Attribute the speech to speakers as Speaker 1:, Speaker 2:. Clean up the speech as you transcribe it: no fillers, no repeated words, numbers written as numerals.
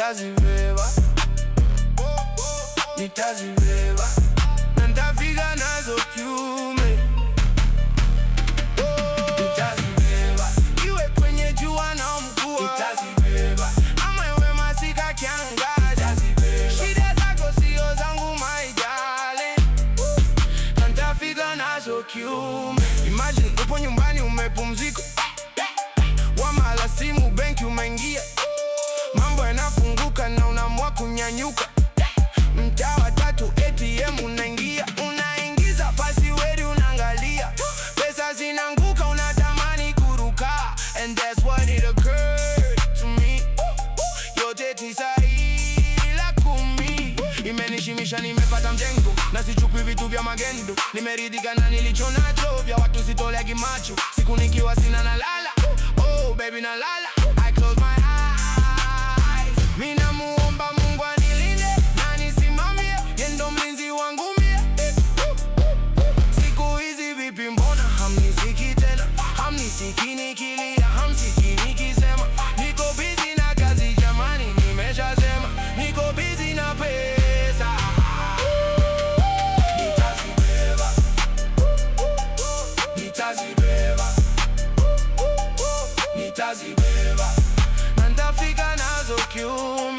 Speaker 1: nitazibeba, nitazibeba, na nitafika nazo kiume. Nitazibeba, iwe kwenye jua na mvua, nitazibeba, ama iwe masika kiangazi, nitazibeba. Shida zako sio zangu my darling, na nitafika nazo kiume. Imagine upo nyumbani umepumzika, wamala simu benki umeingia, mambo yanafunguka na unaamua kunyanyuka. Mtaa wa tatu ATM unaingia, unaingiza password unaangalia, pesa zinaanguka unatamani kuruka. And that's what it occurred to me. Yote tisa ila kumi imenishimisha, nimepata mjengo na sichukui vitu vya magendo. Nimeridhika na nilicho nacho, vya watu sitolegi macho. Siku nikiwa sina nalala, oh baby nalala. I close my eyes, mimi namuomba Mungu anilinde na nisimamie, yeye ndo mlinzi wangu mie. Siku hizi vipi, mbona hamnisiki tena? Hamnisiki nikilia, hamnisiki nikisema. Niko busy na kazi jamani, nimeshasema. Niko busy na pesa. Nitazibeba, nitazibeba, nitazibeba, na nitafika nazo kiume.